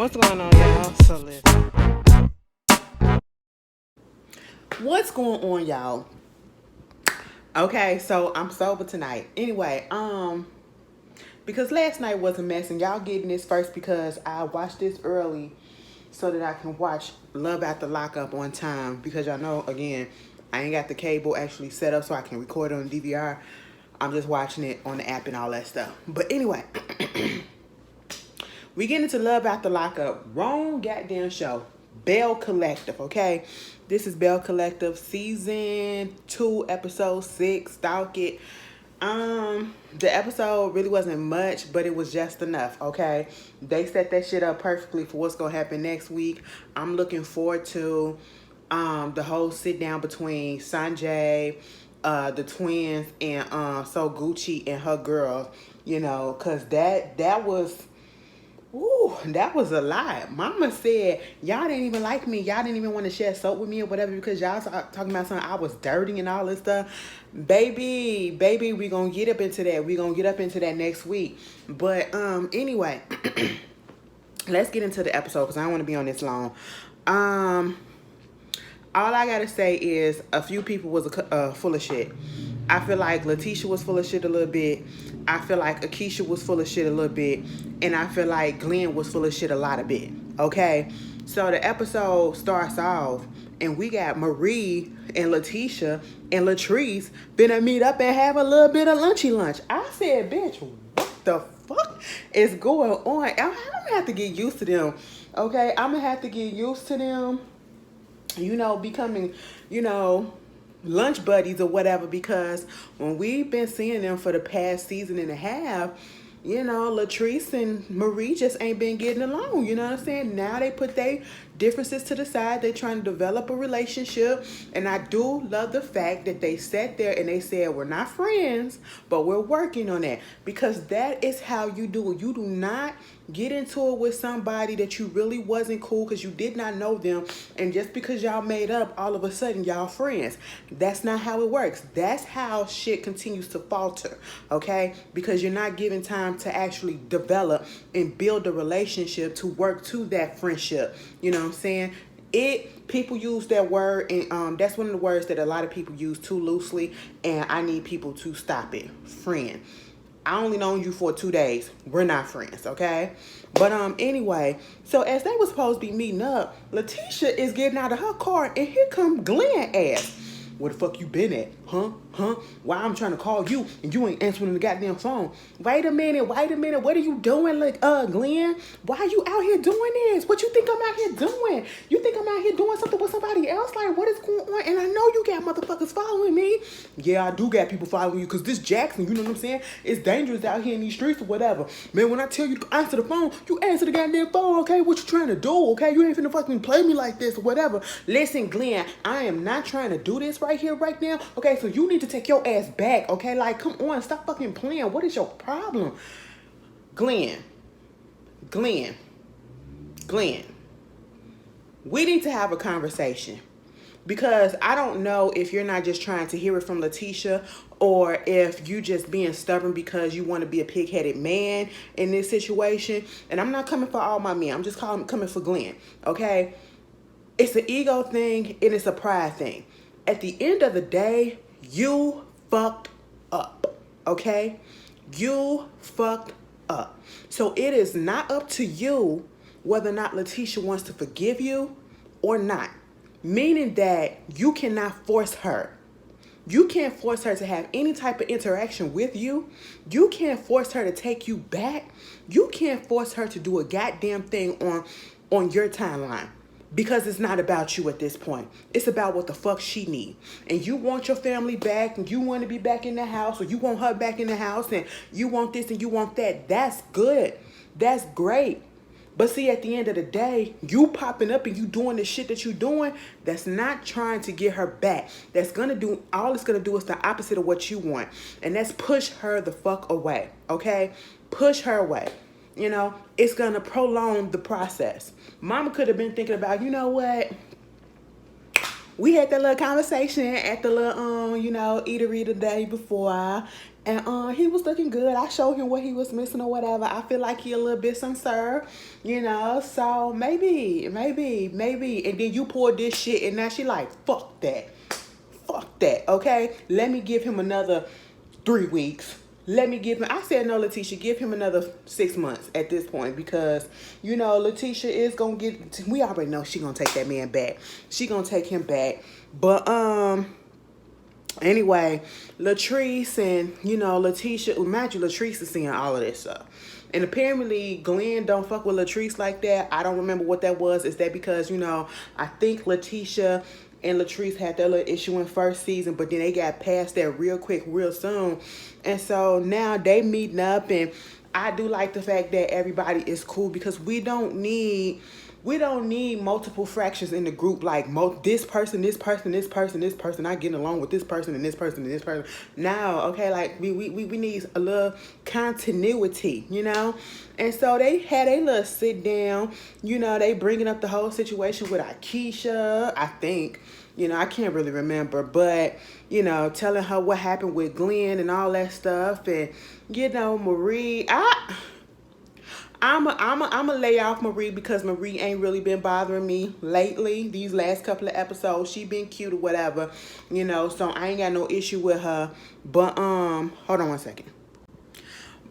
What's going on, y'all? So listen. What's going on, y'all? Okay, so I'm sober tonight. Anyway, because last night was a mess, and y'all getting this first because I watched this early so that I can watch Love After Lockup on time. Because y'all know, again, I ain't got the cable actually set up so I can record it on DVR. I'm just watching it on the app and all that stuff. But anyway, we get into Love After Lockup. Wrong goddamn show. Belle Collective, okay? This is Belle Collective, season 2, episode 6. Stalk it. The episode really wasn't much, but it was just enough, okay? They set that shit up perfectly for what's gonna happen next week. I'm looking forward to the whole sit down between Sanjay, the twins, and So Gucci and her girls, cause that was. Ooh, that was a lot. Mama said, y'all didn't even like me. Y'all didn't even want to share soap with me or whatever because y'all talking about something I was dirty and all this stuff. Baby, we going to get up into that. We going to get up into that next week. But anyway, let's get into the episode because I don't want to be on this long. All I gotta say is a few people was full of shit. I feel like Letitia was full of shit a little bit. I feel like Akeisha was full of shit a little bit. And I feel like Glenn was full of shit a lot of bit. Okay? So the episode starts off and we got Marie and Letitia and Latrice finna meet up and have a little bit of lunchy lunch. I said, bitch, what the fuck is going on? I'm gonna have to get used to them. Okay? I'm gonna have to get used to them, becoming, lunch buddies or whatever, because when we've been seeing them for the past season and a half, Latrice and Marie just ain't been getting along. You know what I'm saying? Now they put their differences to the side. They're trying to develop a relationship. And I do love the fact that they sat there and they said, we're not friends, but we're working on that. Because that is how you do it. You do not get into it with somebody that you really wasn't cool because you did not know them. And just because y'all made up, all of a sudden y'all friends. That's not how it works. That's how shit continues to falter. Okay? Because you're not giving time to actually develop and build a relationship to work to that friendship. You know what I'm saying? People use that word, and that's one of the words that a lot of people use too loosely, and I need people to stop it. Friend. I only known you for 2 days. We're not friends, okay? But anyway, so as they was supposed to be meeting up, Letitia is getting out of her car, and here come Glenn ass. Where the fuck you been at? Huh? Why I'm trying to call you and you ain't answering the goddamn phone? Wait a minute. What are you doing, Glenn? Why are you out here doing this? What you think I'm out here doing? You think I'm out here doing something with somebody else? Like, what is going on? And I know you got motherfuckers following me. Yeah, I do got people following you because this Jackson, you know what I'm saying? It's dangerous out here in these streets or whatever. Man, when I tell you to answer the phone, you answer the goddamn phone, okay? What you trying to do, okay? You ain't finna fucking play me like this or whatever. Listen, Glenn, I am not trying to do this right here, right now. Okay, so you need to take your ass back, okay? Like, come on, stop fucking playing. What is your problem? Glenn, we need to have a conversation. Because I don't know if you're not just trying to hear it from Letitia or if you just being stubborn because you want to be a pig-headed man in this situation. And I'm not coming for all my men. I'm just coming for Glenn, okay? It's an ego thing and it's a pride thing. At the end of the day, you fucked up, okay? You fucked up. So it is not up to you whether or not Letitia wants to forgive you or not. Meaning that you cannot force her. You can't force her to have any type of interaction with you. You can't force her to take you back. You can't force her to do a goddamn thing on your timeline. Because it's not about you at this point. It's about what the fuck she need. And you want your family back and you want to be back in the house, or you want her back in the house and you want this and you want that. That's good. That's great. But see, at the end of the day, you popping up and you doing the shit that you doing, that's not trying to get her back. That's gonna do, all it's gonna do is the opposite of what you want. And that's push her the fuck away, okay? Push her away. It's gonna prolong the process. Mama could have been thinking about, we had that little conversation at the little eatery the day before, and he was looking good. I showed him what he was missing or whatever. I feel like he a little bit sincere, so maybe, and then you pulled this shit, and now she like, fuck that, okay? Let me give him another 3 weeks. I said, no, Letitia, give him another 6 months at this point, because, Letitia is going to we already know she going to take that man back. She going to take him back. But, anyway, Latrice and, Letitia, imagine Latrice is seeing all of this stuff. And apparently Glenn don't fuck with Latrice like that. I don't remember what that was. Is that because, I think Letitia and Latrice had that little issue in first season, but then they got past that real quick, real soon. And so now they meeting up, and I do like the fact that everybody is cool, because we don't need multiple fractions in the group, like this person not getting along with this person and this person and this person. No, okay, like we need a little continuity, And so they had a little sit down, they bringing up the whole situation with Akeisha, I think. I can't really remember, but, telling her what happened with Glenn and all that stuff. And, Marie, I'm a lay off Marie, because Marie ain't really been bothering me lately. These last couple of episodes, she been cute or whatever, so I ain't got no issue with her. But, hold on one second.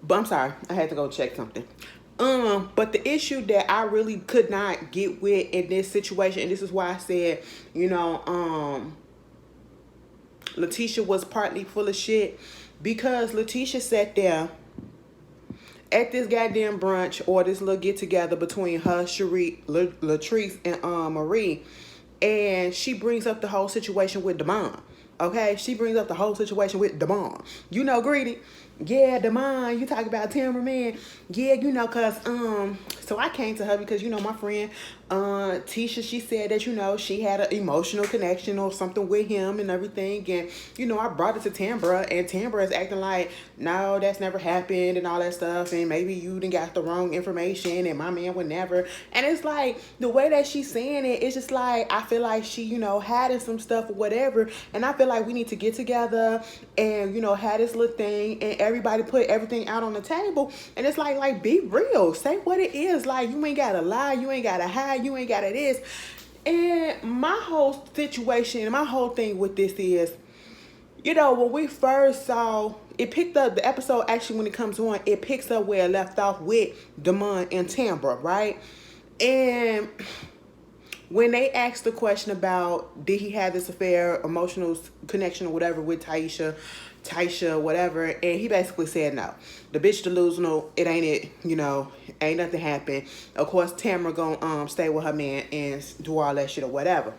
But I'm sorry, I had to go check something. But the issue that I really could not get with in this situation, and this is why I said, Letitia was partly full of shit, because Letitia sat there at this goddamn brunch, or this little get together between her, Latrice, and Marie, and she brings up the whole situation with Damon. Okay, she brings up the whole situation with Damon. Greedy. Yeah, Damon, you talk about Timberman. Yeah, cause so I came to her because my friend Tisha, she said that she had an emotional connection or something with him and everything, and I brought it to Tambra, and Tambra is acting like, no, that's never happened and all that stuff, and maybe you done got the wrong information, and my man would never. And it's like, the way that she's saying it, it's just like, I feel like she hiding some stuff or whatever, and I feel like we need to get together and have this little thing, and everybody put everything out on the table. And it's like be real, say what it is. Like, you ain't gotta lie, you ain't gotta hide, you ain't gotta this. And my whole situation, my whole thing with this is, when we first saw it, picked up the episode, actually when it comes on, it picks up where it left off with Damon and Tambra, right? And when they asked the question about, did he have this affair, emotional connection or whatever with Taisha, whatever, and he basically said no. The bitch delusional, it ain't it, ain't nothing happened. Of course, Tamara gonna stay with her man and do all that shit or whatever.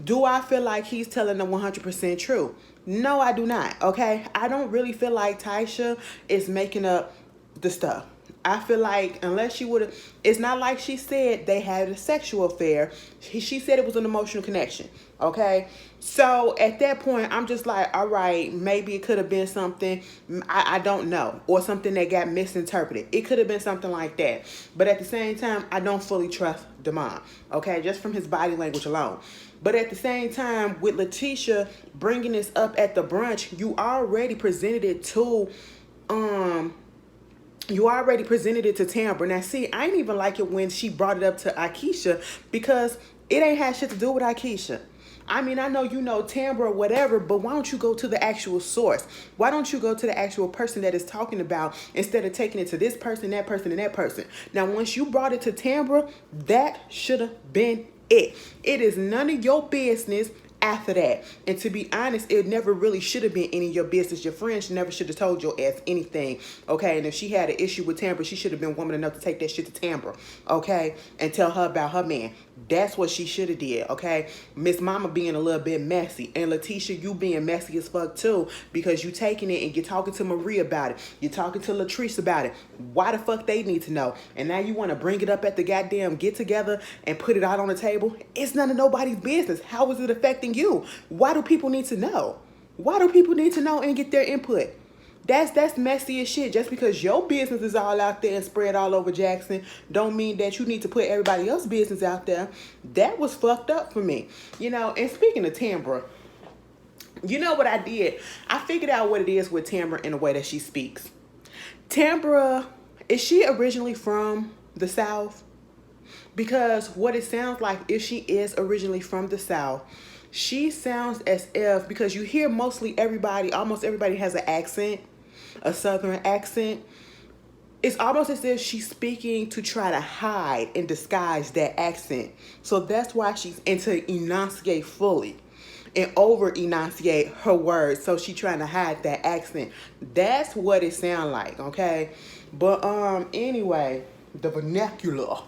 Do I feel like he's telling the 100% true? No, I do not, okay? I don't really feel like Taisha is making up the stuff. I feel like unless she would have, it's not like she said they had a sexual affair. She said it was an emotional connection, okay? So at that point, I'm just like, all right, maybe it could have been something, I don't know, or something that got misinterpreted. It could have been something like that. But at the same time, I don't fully trust Damon, okay, just from his body language alone. But at the same time, with Letitia bringing this up at the brunch, you already presented it to Tambra. Now, see, I ain't even like it when she brought it up to Akeisha, because it ain't had shit to do with Akeisha. I mean, I know Tambra or whatever, but why don't you go to the actual source? Why don't you go to the actual person that is talking about, instead of taking it to this person, that person, and that person? Now, once you brought it to Tambra, that should have been it. It is none of your business after that. And to be honest, it never really should have been any of your business. Your friends never should have told your ass anything, okay? And if she had an issue with Tambra, she should have been woman enough to take that shit to Tambra, okay? And tell her about her man. That's what she should have did, okay? Miss Mama being a little bit messy. And Letitia, you being messy as fuck too, because you taking it and you're talking to Marie about it. You're talking to Latrice about it. Why the fuck they need to know? And now you want to bring it up at the goddamn get together and put it out on the table? It's none of nobody's business. How is it affecting you? Why do people need to know? Why do people need to know and get their input? That's messy as shit. Just because your business is all out there and spread all over Jackson, don't mean that you need to put everybody else's business out there. That was fucked up for me. And speaking of Tambra, you know what I did? I figured out what it is with Tambra in the way that she speaks. Tambra, is she originally from the South? Because what it sounds like, if she is originally from the South, she sounds as if, because you hear almost everybody has an accent, a Southern accent. It's almost as if she's speaking to try to hide and disguise that accent. So that's why and to enunciate fully and over enunciate her words. So she trying to hide that accent. That's what it sounds like, okay? But anyway, the vernacular.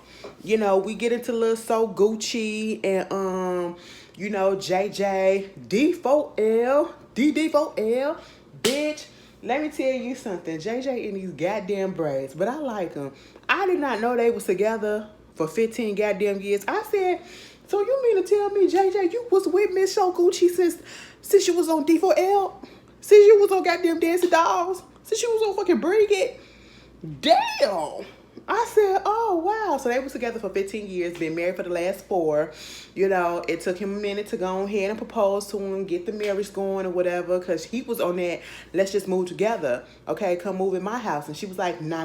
We get into little So Gucci and JJ D4L, D4L, bitch. Let me tell you something. JJ in these goddamn braids, but I like them. I did not know they was together for 15 goddamn years. I said, so you mean to tell me, JJ, you was with Miss So Gucci since you was on D4L? Since you was on goddamn Dancing Dolls? Since you was on fucking Bring It? Damn. I said, oh, wow. So they was together for 15 years, been married for the last 4. It took him a minute to go ahead and propose to him, get the marriage going or whatever, because he was on that, let's just move together. Okay, come move in my house. And she was like, nah.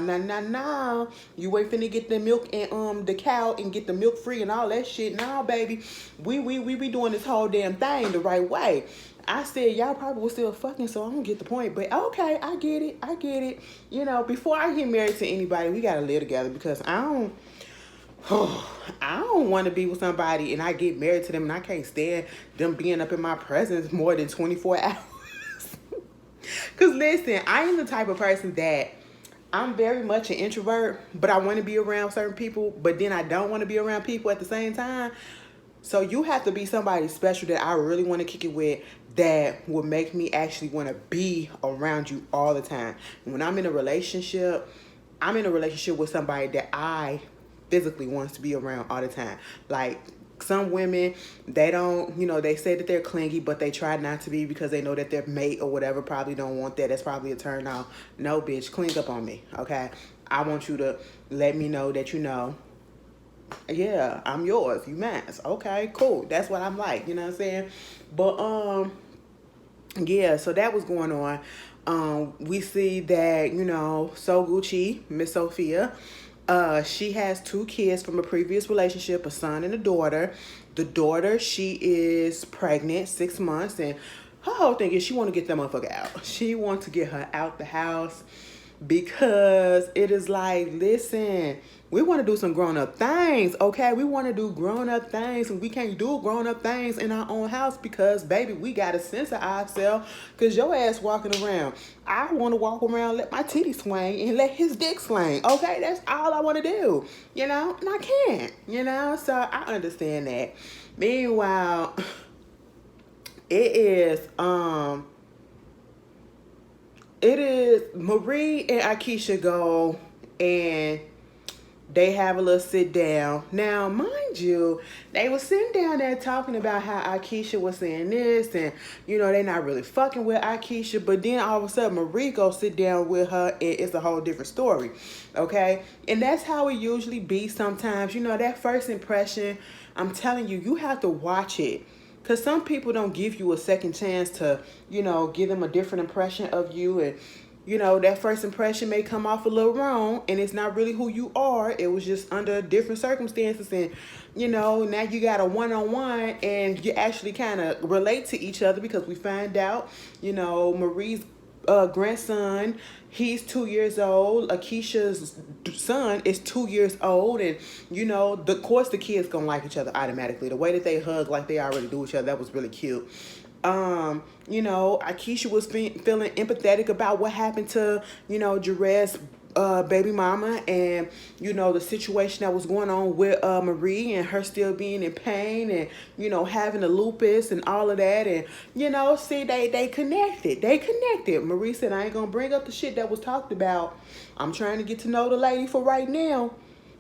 You ain't finna get the milk and the cow and get the milk free and all that shit. Nah, baby. We be doing this whole damn thing the right way. I said, y'all probably was still fucking, so I don't get the point. But okay, I get it. Before I get married to anybody, we gotta live together, because I don't want to be with somebody and I get married to them and I can't stand them being up in my presence more than 24 hours. Because listen, I am the type of person that I'm very much an introvert, but I want to be around certain people, but then I don't want to be around people at the same time. So you have to be somebody special that I really want to kick it with, that will make me actually want to be around you all the time. And when I'm in a relationship with somebody that I physically wants to be around all the time. Like some women, they don't, they say that they're clingy, but they try not to be because they know that their mate or whatever probably don't want that. That's probably a turn off. No, bitch, cling up on me, okay? I want you to let me know that yeah, I'm yours, you mine. Okay, cool. That's what I'm like, you know what I'm saying? But yeah, so that was going on. We see that, So Gucci, Miss Sophia, she has 2 kids from a previous relationship, a son and a daughter. The daughter, she is pregnant, 6 months, and her whole thing is she want to get that motherfucker out. She wants to get her out the house, because it is like, listen, we want to do some grown-up things, okay? We want to do grown-up things, and we can't do grown-up things in our own house because, baby, we got to censor ourselves, because your ass walking around. I want to walk around, let my titty swing, and let his dick swing, okay? That's all I want to do, and I can't, so I understand that. Meanwhile, it is Marie and Akeisha go and they have a little sit down. Now, mind you, they were sitting down there talking about how Akeisha was saying this and, they not really fucking with Akeisha. But then all of a sudden, Marie go sit down with her and it's a whole different story, okay? And that's how it usually be sometimes. That first impression, I'm telling you, you have to watch it. Because some people don't give you a second chance to, give them a different impression of you. And, that first impression may come off a little wrong. And it's not really who you are. It was just under different circumstances. And, now you got a one-on-one. And you actually kind of relate to each other. Because we find out, Marie's grandson, he's 2 years old. Akeisha's son is 2 years old, and of course the kids gonna like each other automatically. The way that they hug like they already do each other, that was really cute. Akeisha was feeling empathetic about what happened to Jerez's baby mama, and the situation that was going on with Marie and her still being in pain, and having the lupus and all of that. And see, they connected. Marie said, I ain't gonna bring up the shit that was talked about. I'm trying to get to know the lady for right now,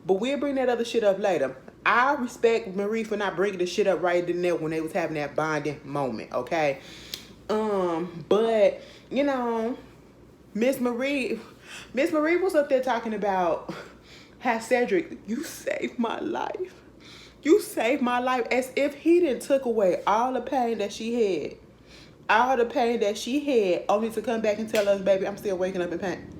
but we'll bring that other shit up later. I respect Marie for not bringing the shit up right then and there when they was having that bonding moment, okay? But Miss Marie, Miss Marie was up there talking about how Cedric, you saved my life. You saved my life, as if he didn't took away all the pain that she had. All the pain that she had, only to come back and tell us, baby, I'm still waking up in pain.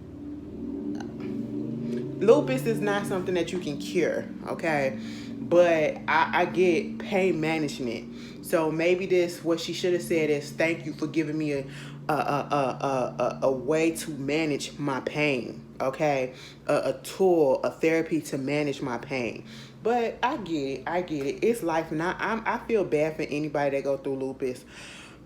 Lupus is not something that you can cure, okay? But I get pain management. So maybe this, what she should have said is, thank you for giving me a way to manage my pain, okay? A tool, a therapy to manage my pain. But I get it. It's life, and I feel bad for anybody that go through lupus,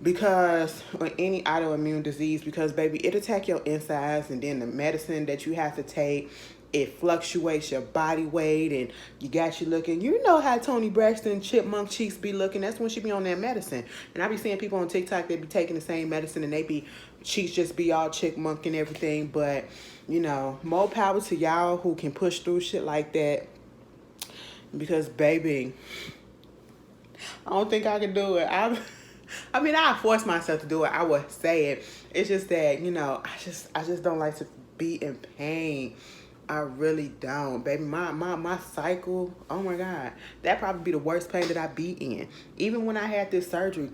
because, or any autoimmune disease, because baby, it attack your insides, and then the medicine that you have to take, it fluctuates your body weight, and you got you looking, you know how Toni Braxton chipmunk cheeks be looking. That's when she be on that medicine. And I be seeing people on TikTok, they be taking the same medicine, and they be cheeks just be all chipmunk and everything. But you know, more power to y'all who can push through shit like that, because baby, I don't think I can do it. I mean, I force myself to do it. I would say it. It's just that, you know, I just don't like to be in pain. I really don't, baby. My cycle, oh my God, that probably be the worst pain that I be in. Even when I had this surgery,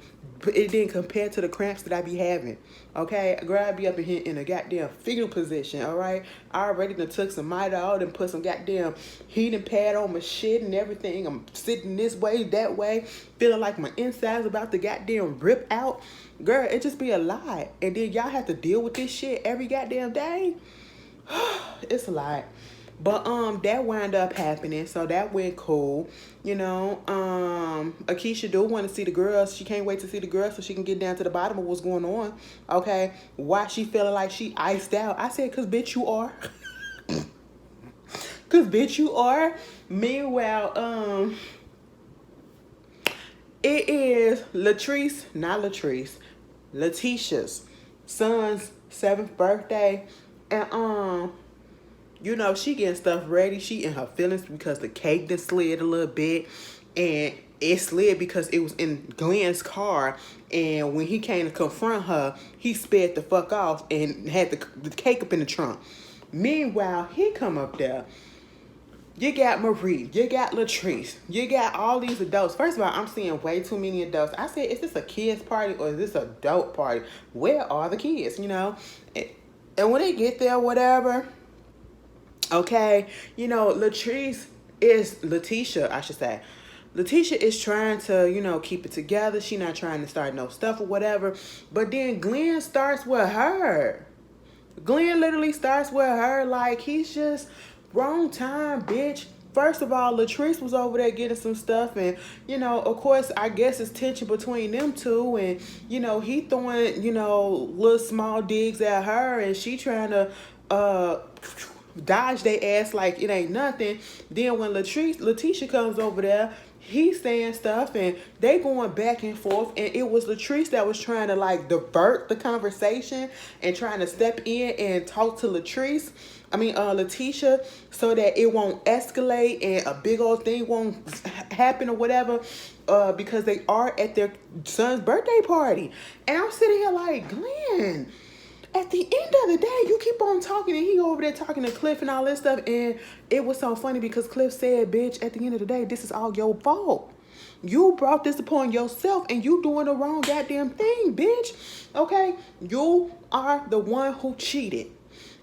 it didn't compare to the cramps that I be having. Okay, girl, I be up in here in a goddamn fetal position. All right, I already done took some Midol and put some goddamn heating pad on my shit and everything. I'm sitting this way, that way, feeling like my insides about to goddamn rip out. Girl, it just be a lot, and then y'all have to deal with this shit every goddamn day. It's a lot. But that wound up happening, so that went cool. You know, Akeisha do want to see the girls. She can't wait to see the girls so she can get down to the bottom of what's going on. Okay, why she feeling like she iced out? I said, cause bitch you are. Cause bitch you are. Meanwhile, it is Letitia's son's 7th birthday. And you know, she getting stuff ready. She in her feelings because the cake done slid a little bit. And it slid because it was in Glenn's car. And when he came to confront her, he sped the fuck off and had the cake up in the trunk. Meanwhile, he come up there. You got Marie, you got Latrice, you got all these adults. First of all, I'm seeing way too many adults. I said, is this a kids party or is this an adult party? Where are the kids, you know? And when they get there, whatever, okay, you know, Letitia, I should say. Letitia is trying to, you know, keep it together. She not trying to start no stuff or whatever. But then Glenn starts with her. Glenn literally starts with her like he's just wrong time, bitch. First of all, Latrice was over there getting some stuff, and you know, of course, I guess it's tension between them two, and you know, he throwing, you know, little small digs at her, and she trying to dodge they ass like it ain't nothing. Then when Letitia comes over there, he's saying stuff, and they going back and forth, and it was Latrice that was trying to like divert the conversation and trying to step in and talk to Letitia, so that it won't escalate and a big old thing won't happen or whatever, because they are at their son's birthday party. And I'm sitting here like, Glenn, at the end of the day, you keep on talking, and he over there talking to Cliff and all this stuff. And it was so funny because Cliff said, bitch, at the end of the day, this is all your fault. You brought this upon yourself, and you doing the wrong goddamn thing, bitch. Okay? You are the one who cheated.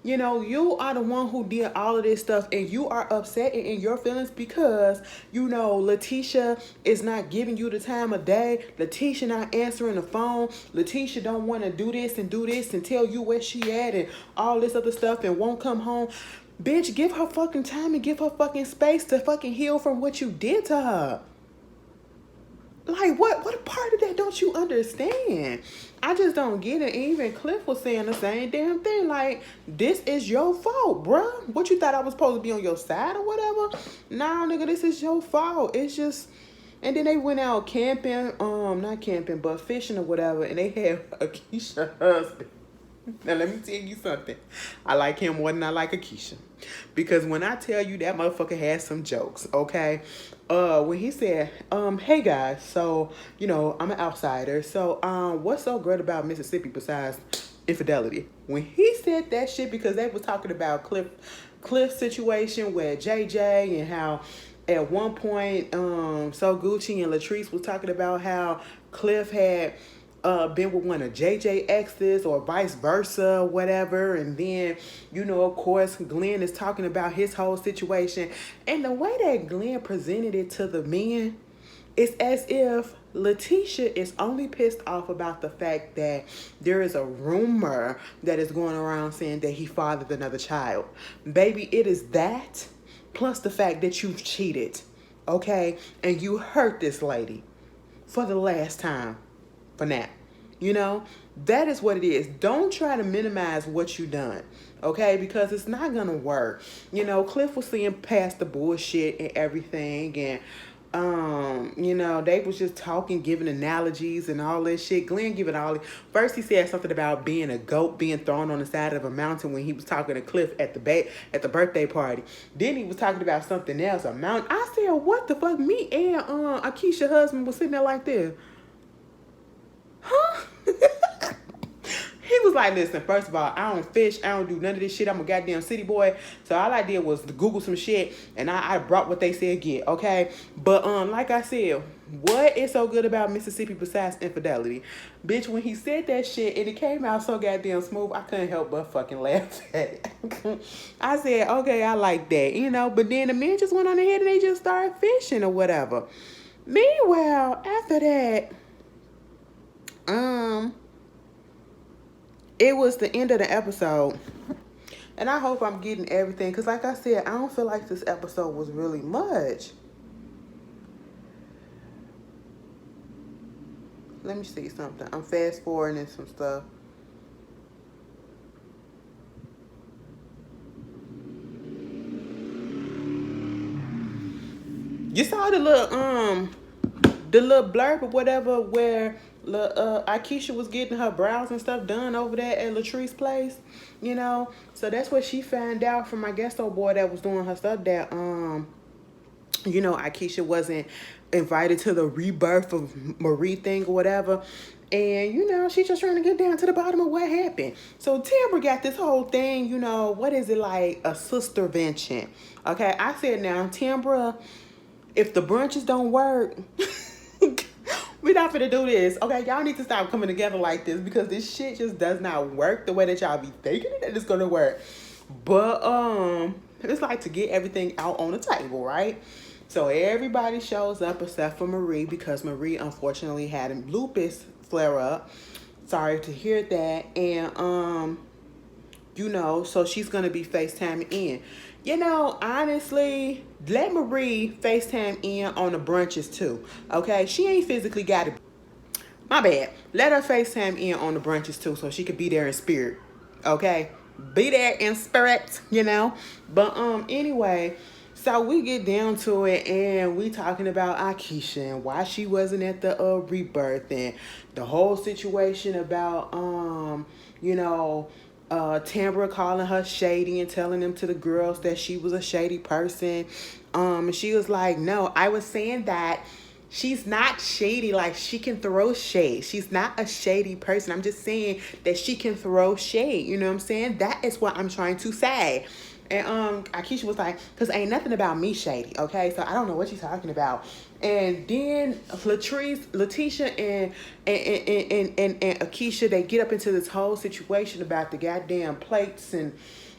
You know, you are the one who did all of this stuff, and you are upset and in your feelings because, you know, Letitia is not giving you the time of day. Letitia not answering the phone. Letitia don't want to do this and tell you where she at and all this other stuff and won't come home. Bitch, give her fucking time and give her fucking space to fucking heal from what you did to her. Like, what part of that don't you understand? I just don't get it. Even Cliff was saying the same damn thing. Like, this is your fault, bruh. What, you thought I was supposed to be on your side or whatever? Nah, nigga, this is your fault. It's just... And then they went out camping, not camping, but fishing or whatever, and they had Akeisha's husband. Now, let me tell you something. I like him more than I like Akeisha. Because when I tell you that motherfucker had some jokes, okay? When he said, hey guys, so, you know, I'm an outsider. So, what's so great about Mississippi besides infidelity. When he said that shit, because they was talking about Cliff's situation with JJ and how at one point, So Gucci and Latrice was talking about how Cliff had been with one of JJ exes or vice versa, whatever. And then, of course, Glenn is talking about his whole situation. And the way that Glenn presented it to the men, it's as if Letitia is only pissed off about the fact that there is a rumor that is going around saying that he fathered another child. Baby, it is that plus the fact that you've cheated, okay? And you hurt this lady for the last time for now. That is what it is. Don't try to minimize what you done, okay? Because it's not gonna work. Cliff was seeing past the bullshit and everything, and they was just talking, giving analogies and all this shit. Glenn giving all first he said something about being a goat being thrown on the side of a mountain when he was talking to Cliff at the birthday party. Then he was talking about something else, a mountain. I said, what the fuck? Me and Akeisha's husband was sitting there like this. Huh? He was like, listen, first of all, I don't fish. I don't do none of this shit. I'm a goddamn city boy. So all I did was Google some shit, and I brought what they said get, okay? But like I said, what is so good about Mississippi besides infidelity? Bitch, when he said that shit, and it came out so goddamn smooth, I couldn't help but fucking laugh at it. I said, okay, I like that, But then the men just went on ahead and they just started fishing or whatever. Meanwhile, after that, it was the end of the episode, and I hope I'm getting everything, because like I said, I don't feel like this episode was really much. Let me see something. I'm fast forwarding some stuff. You saw the little blurb or whatever where Akeisha was getting her brows and stuff done over there at Latrice's place, So that's what she found out from, I guess, old boy that was doing her stuff, that Akeisha wasn't invited to the rebirth of Marie thing or whatever. And, she's just trying to get down to the bottom of what happened. So Tambra got this whole thing, what is it, like a sistervention. Okay, I said, now, Tambra, if the brunches don't work, we're not finna do this. Okay, y'all need to stop coming together like this, because this shit just does not work the way that y'all be thinking that it's gonna work. But it's like to get everything out on the table, right? So everybody shows up except for Marie, because Marie unfortunately had a lupus flare up. Sorry to hear that. And so she's gonna be FaceTiming in. Honestly, let Marie FaceTime in on the brunches too. Okay? She ain't physically got it. My bad. Let her FaceTime in on the brunches too, so she could be there in spirit. Okay? Be there in spirit, But anyway, so we get down to it, and we talking about Akeisha and why she wasn't at the rebirth, and the whole situation about Tambra calling her shady and telling them to the girls that she was a shady person. And she was like, no, I was saying that she's not shady. Like, she can throw shade. She's not a shady person. I'm just saying that she can throw shade. You know what I'm saying? That is what I'm trying to say. And Akeisha was like, because ain't nothing about me shady, okay? So I don't know what you're talking about. And then Letitia and Akeisha, they get up into this whole situation about the goddamn plates and,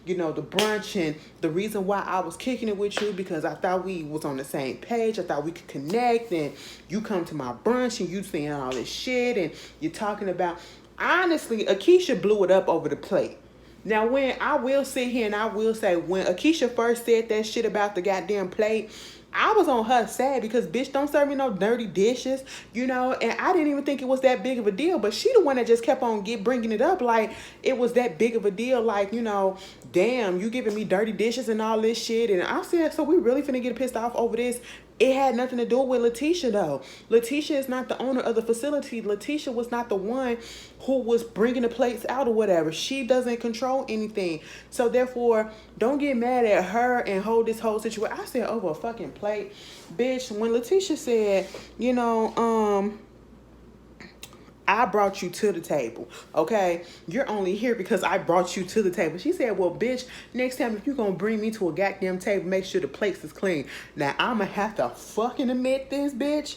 the brunch, and the reason why I was kicking it with you, because I thought we was on the same page. I thought we could connect, and you come to my brunch and you saying all this shit, and you're talking about, honestly, Akeisha blew it up over the plate. Now, when I will sit here and I will say, when Akeisha first said that shit about the goddamn plate, I was on her side, because bitch, don't serve me no dirty dishes, and I didn't even think it was that big of a deal, but she the one that just kept on bringing it up like it was that big of a deal, like, damn, you giving me dirty dishes and all this shit. And I said, so we really finna get pissed off over this? It had nothing to do with Letitia, though. Letitia is not the owner of the facility. Letitia was not the one who was bringing the plates out or whatever. She doesn't control anything. So, therefore, don't get mad at her and hold this whole situation. I said, over a fucking plate. Bitch, when Letitia said, I brought you to the table, okay? You're only here because I brought you to the table. She said, well, bitch, next time if you're going to bring me to a goddamn table, make sure the plates is clean. Now, I'm going to have to fucking admit this, bitch.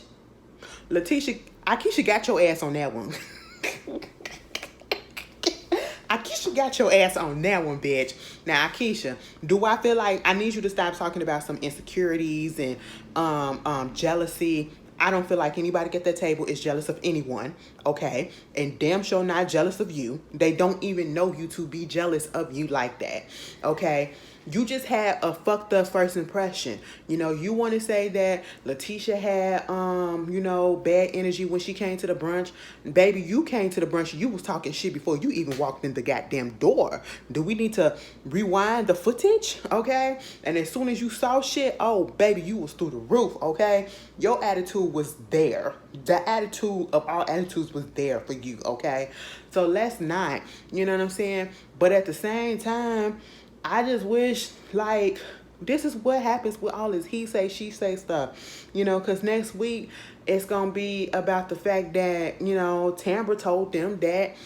Akeisha got your ass on that one. Akeisha got your ass on that one, bitch. Now, Akeisha, do I feel like I need you to stop talking about some insecurities and jealousy? I don't feel like anybody at that table is jealous of anyone, okay? And damn sure not jealous of you. They don't even know you to be jealous of you like that, okay? You just had a fucked up first impression. You know, you want to say that Letitia had, bad energy when she came to the brunch. Baby, you came to the brunch. You was talking shit before you even walked in the goddamn door. Do we need to rewind the footage? Okay? And as soon as you saw shit, oh, baby, you was through the roof, okay? Your attitude was there. The attitude of all attitudes was there for you, okay? So let's not, you know what I'm saying? But at the same time, I just wish, like, this is what happens with all this he say, she say stuff, you know, because next week it's going to be about the fact that, you know, Tambra told them that,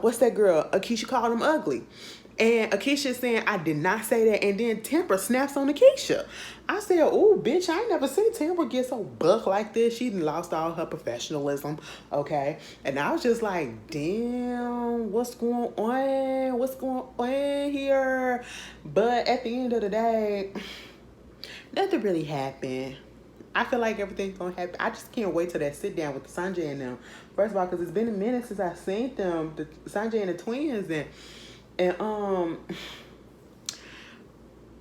what's that girl? Akeisha called him ugly. And Akeisha saying, I did not say that. And then Tambra snaps on Akeisha. I said, oh, bitch, I ain't never seen Tambra get so buck like this. She lost all her professionalism, okay? And I was just like, damn, what's going on? What's going on here? But at the end of the day, nothing really happened. I feel like everything's gonna happen. I just can't wait till that sit down with Sanjay and them. First of all, because it's been a minute since I've seen them, the Sanjay and the twins, and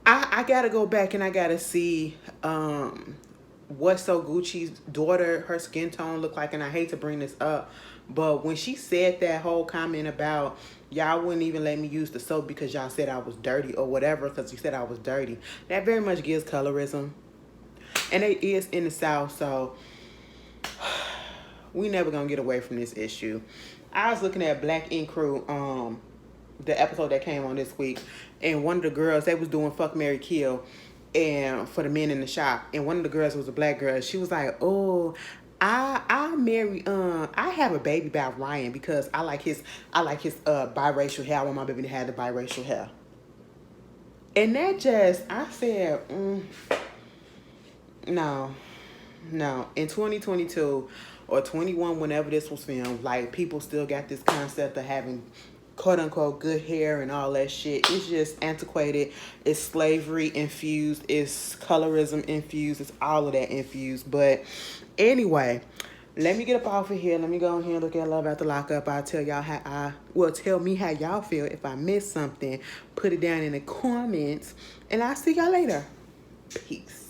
I gotta go back and I gotta see what So Gucci's daughter, her skin tone looked like. And I hate to bring this up, but when she said that whole comment about y'all wouldn't even let me use the soap because y'all said I was dirty or whatever, because you said I was dirty, that very much gives colorism. And it is in the South, so we never gonna get away from this issue. I was looking at Black Ink Crew, the episode that came on this week, and one of the girls, they was doing Fuck, Marry, Kill, and for the men in the shop, and one of the girls was a black girl. She was like, oh, I have a baby by Ryan because I like his biracial hair. I want my baby to have the biracial hair. And that just, I said, no. In 2022 or 21, whenever this was filmed, like, people still got this concept of having quote unquote good hair and all that shit. It's just antiquated. It's slavery infused. It's colorism infused. It's all of that infused. But anyway, let me get up off of here. Let me go ahead and look at Love After Lockup. I'll tell y'all tell me how y'all feel. If I missed something, put it down in the comments. And I'll see y'all later. Peace.